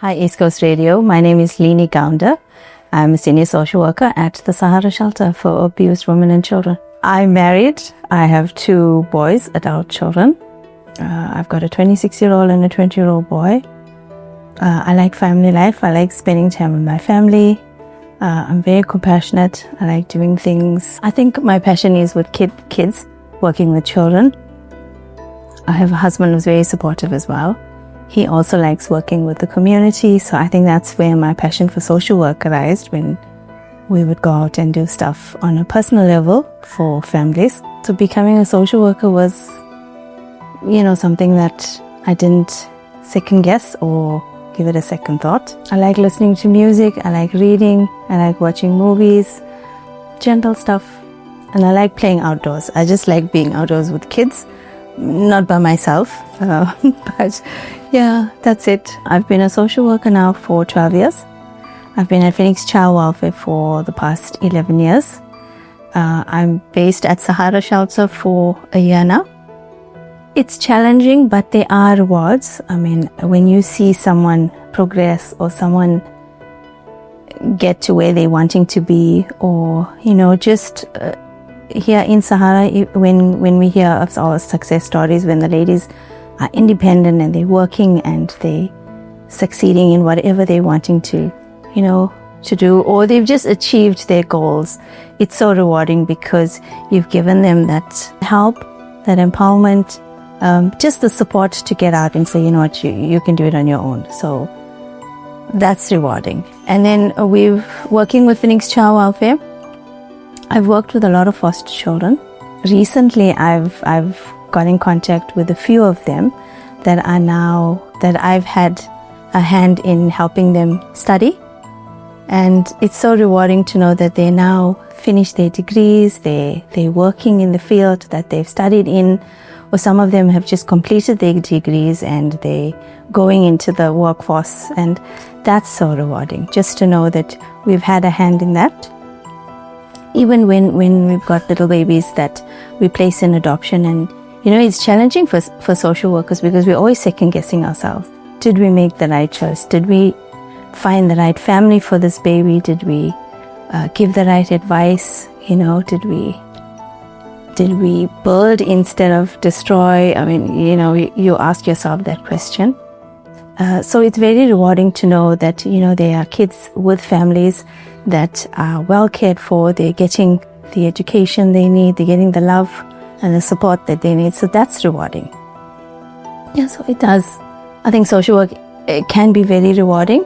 Hi, East Coast Radio. My name is Lennie Gounder. I'm a senior social worker at the Sahara Shelter for abused women and children. I'm married. I have 2 boys, adult children. I've got a 26-year-old and a 20-year-old boy. I like family life. I like spending time with my family. I'm very compassionate. I like doing things. I think my passion is with kids, working with children. I have a husband who's very supportive as well. He also likes working with the community, so I think that's where my passion for social work arose, when we would go out and do stuff on a personal level for families. So becoming a social worker was, something that I didn't second guess or give it a second thought. I like listening to music, I like reading, I like watching movies, gentle stuff, and I like playing outdoors. I just like being outdoors with kids. Not by myself, but yeah, that's it. I've been a social worker now for 12 years. I've been at Phoenix Child Welfare for the past 11 years. I'm based at Sahara Shelter for a year now. It's challenging, but there are rewards. I mean, when you see someone progress or someone get to where they're wanting to be, or, here in Sahara, when we hear of our success stories, when the ladies are independent and they're working and they succeeding in whatever they're wanting to do, or they've just achieved their goals, it's so rewarding because you've given them that help, that empowerment, just the support to get out and say, you can do it on your own. So that's rewarding. And then working with Phoenix Child Welfare, I've worked with a lot of foster children. Recently, I've got in contact with a few of them that I've had a hand in helping them study. And it's so rewarding to know that they now finished their degrees, they're working in the field that they've studied in, or some of them have just completed their degrees and they're going into the workforce. And that's so rewarding, just to know that we've had a hand in that. Even when we've got little babies that we place in adoption, and it's challenging for social workers because we're always second guessing ourselves. Did we make the right choice? Did we find the right family for this baby? Did we give the right advice? Did we build instead of destroy? I mean, you ask yourself that question. So it's very rewarding to know that, there are kids with families that are well cared for. They're getting the education they need. They're getting the love and the support that they need. So that's rewarding. Yeah, so it does. I think social work, it can be very rewarding,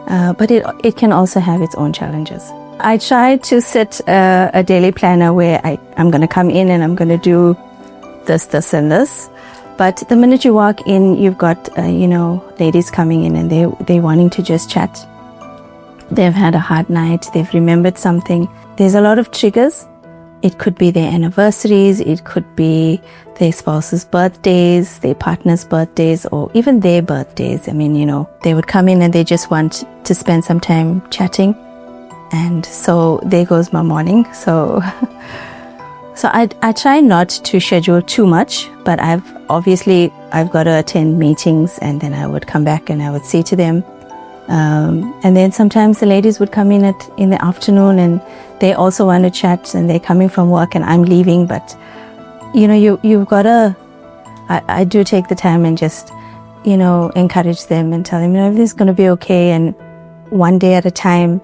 but it can also have its own challenges. I try to set a daily planner where I'm going to come in and I'm going to do this, and this. But the minute you walk in, you've got, ladies coming in and they're wanting to just chat. They've had a hard night. They've remembered something. There's a lot of triggers. It could be their anniversaries. It could be their spouse's birthdays, their partner's birthdays, or even their birthdays. I mean, they would come in and they just want to spend some time chatting. And so there goes my morning. So I try not to schedule too much, but I've got to attend meetings, and then I would come back and I would say to them. And then sometimes the ladies would come in in the afternoon and they also want to chat, and they're coming from work and I'm leaving. But, you've got to, I do take the time and just, encourage them and tell them, everything's going to be okay. And one day at a time.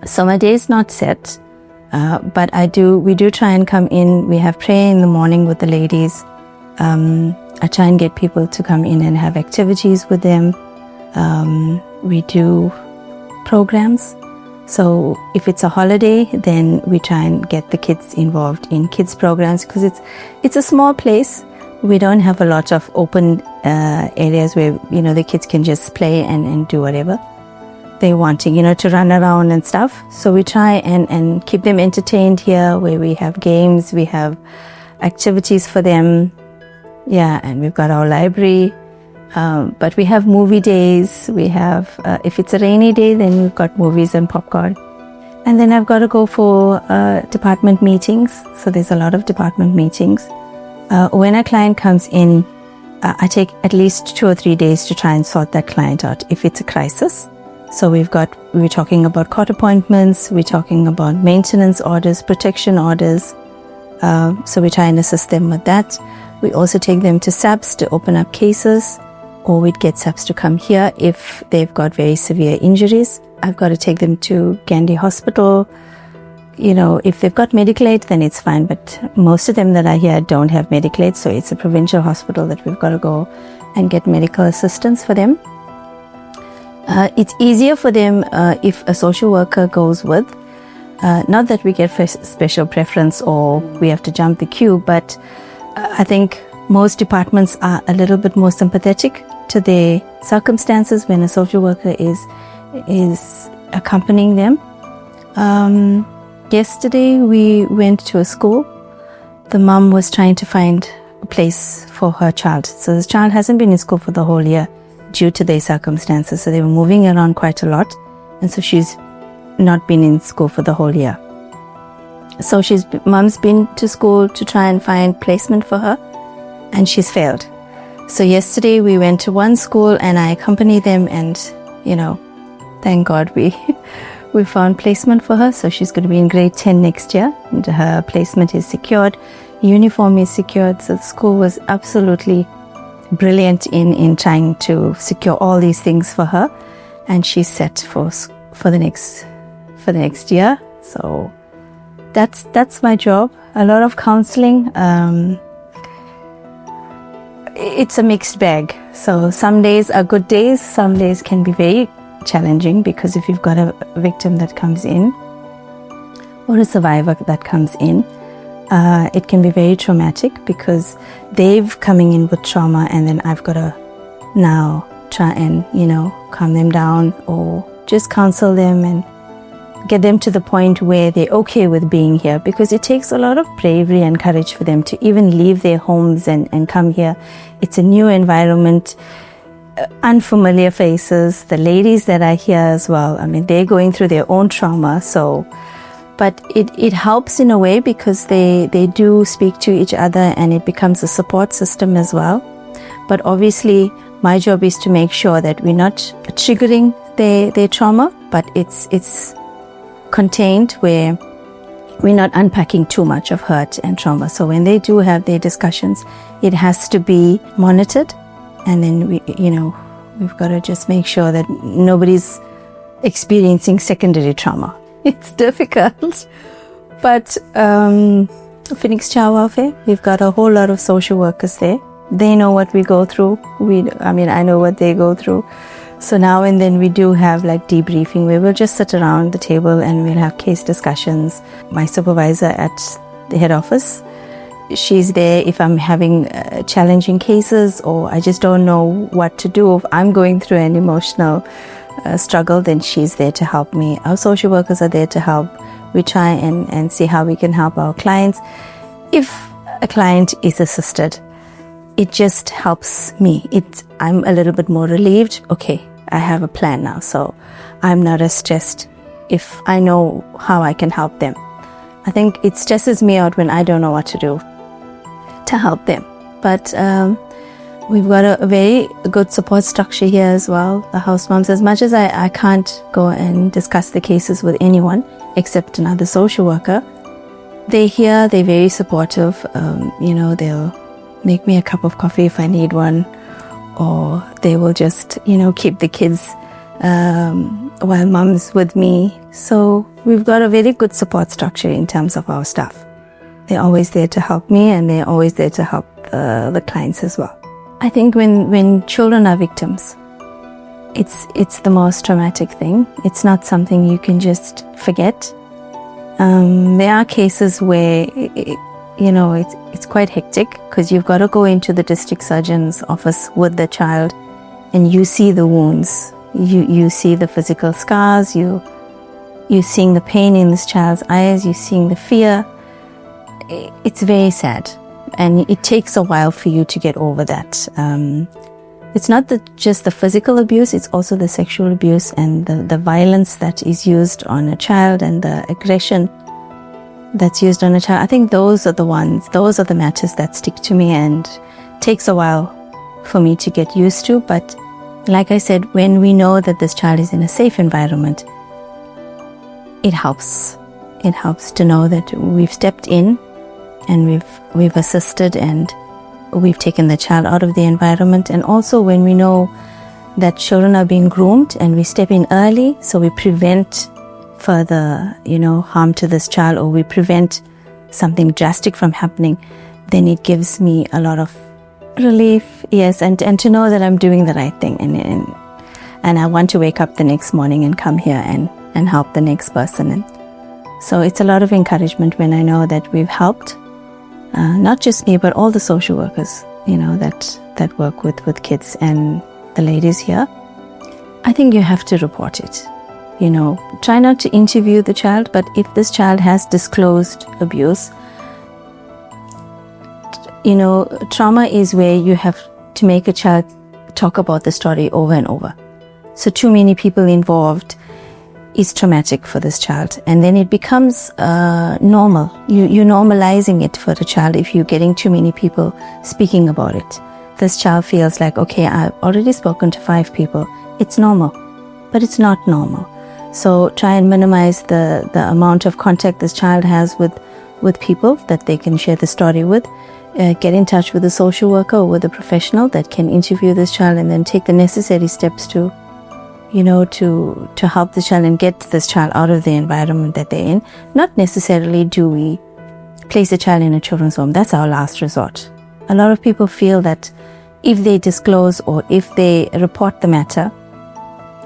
So my day is not set. But we do try and come in. We have prayer in the morning with the ladies. I try and get people to come in and have activities with them. We do programs. So if it's a holiday, then we try and get the kids involved in kids programs, because it's a small place. We don't have a lot of open areas where, the kids can just play and do whatever they wanting, to run around and stuff. So we try and keep them entertained here, where we have games, we have activities for them. Yeah, and we've got our library. But we have movie days. We have, if it's a rainy day, then we've got movies and popcorn. And then I've got to go for department meetings. So there's a lot of department meetings. When a client comes in, I take at least 2 or 3 days to try and sort that client out if it's a crisis. So we're talking about court appointments, we're talking about maintenance orders, protection orders. So we try and assist them with that. We also take them to SAPS to open up cases, or we'd get SAPS to come here if they've got very severe injuries. I've got to take them to Gandhi Hospital. You know, if they've got medical aid, then it's fine. But most of them that are here don't have medical aid, so it's a provincial hospital that we've got to go and get medical assistance for them. It's easier for them if a social worker goes with. Not that we get special preference or we have to jump the queue, but I think most departments are a little bit more sympathetic to their circumstances when a social worker is accompanying them. Yesterday we went to a school. The mum was trying to find a place for her child. So this child hasn't been in school for the whole year due to their circumstances. So they were moving around quite a lot. And so she's not been in school for the whole year. So mum's been to school to try and find placement for her, and she's failed. So yesterday we went to one school and I accompanied them, and, you know, thank God we found placement for her. So she's going to be in grade 10 next year, and her placement is secured, uniform is secured. So the school was absolutely brilliant in trying to secure all these things for her, and she's set for the next year. So that's my job. A lot of counselling. It's a mixed bag. So some days are good days, some days can be very challenging, because if you've got a victim that comes in or a survivor that comes in, it can be very traumatic, because they've coming in with trauma, and then I've got to now try and, you know, calm them down or just counsel them and get them to the point where they're okay with being here, because it takes a lot of bravery and courage for them to even leave their homes and come here. It's a new environment, unfamiliar faces, the ladies that are here as well. I mean, they're going through their own trauma. So, but it helps in a way, because they do speak to each other, and it becomes a support system as well. But obviously my job is to make sure that we're not triggering their trauma, but it's contained, where we're not unpacking too much of hurt and trauma. So when they do have their discussions, it has to be monitored, and then we've got to just make sure that nobody's experiencing secondary trauma. It's difficult, but Phoenix Child Welfare, we've got a whole lot of social workers there. They know what we go through. I know what they go through. So now and then we do have like debriefing, where we'll just sit around the table and we'll have case discussions. My supervisor at the head office, she's there if I'm having challenging cases, or I just don't know what to do. If I'm going through an emotional struggle, then she's there to help me. Our social workers are there to help. We try and see how we can help our clients. If a client is assisted, it just helps me. I'm a little bit more relieved. Okay, I have a plan now, so I'm not as stressed if I know how I can help them. I think it stresses me out when I don't know what to do to help them. But we've got a very good support structure here as well. The house moms, as much as I can't go and discuss the cases with anyone except another social worker, they're here, they're very supportive. They'll make me a cup of coffee if I need one, or they will just, keep the kids while mom's with me. So we've got a very good support structure in terms of our staff. They're always there to help me, and they're always there to help the clients as well. I think when children are victims, it's the most traumatic thing. It's not something you can just forget. There are cases where it's quite hectic, because you've got to go into the district surgeon's office with the child, and you see the wounds, you see the physical scars, you're seeing the pain in this child's eyes, you're seeing the fear. It's very sad, and it takes a while for you to get over that. It's not just the physical abuse, it's also the sexual abuse and the violence that is used on a child, and the aggression that's used on a child. I think those are the matters that stick to me, and takes a while for me to get used to. But like I said, when we know that this child is in a safe environment, it helps. It helps to know that we've stepped in and we've assisted and we've taken the child out of the environment. And also when we know that children are being groomed and we step in early, so we prevent further, harm to this child, or we prevent something drastic from happening, then it gives me a lot of relief, yes, and to know that I'm doing the right thing, and I want to wake up the next morning and come here and help the next person. And so it's a lot of encouragement when I know that we've helped, not just me, but all the social workers, that work with kids and the ladies here. I think you have to report it. Try not to interview the child, but if this child has disclosed abuse, trauma is where you have to make a child talk about the story over and over. So too many people involved is traumatic for this child, and then it becomes normal. You're normalizing it for the child if you're getting too many people speaking about it. This child feels like, okay, I've already spoken to 5 people. It's normal, but it's not normal. So try and minimize the amount of contact this child has with people that they can share the story with. Get in touch with a social worker or with a professional that can interview this child, and then take the necessary steps to help the child and get this child out of the environment that they're in. Not necessarily do we place a child in a children's home. That's our last resort. A lot of people feel that if they disclose or if they report the matter,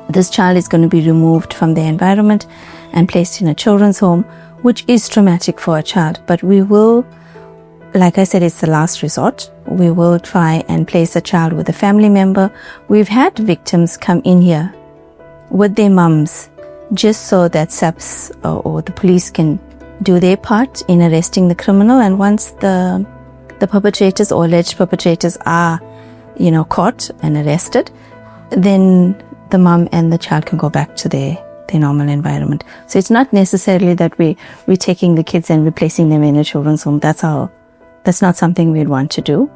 this child is going to be removed from the environment and placed in a children's home, which is traumatic for a child. But we will, like I said, it's the last resort. We will try and place a child with a family member. We've had victims come in here with their mums, just so that SAPS or the police can do their part in arresting the criminal. And once the perpetrators or alleged perpetrators are, caught and arrested, then the mum and the child can go back to their normal environment. So it's not necessarily that we're taking the kids and replacing them in a children's home. That's not something we'd want to do.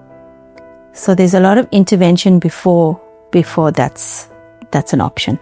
So there's a lot of intervention before that's an option.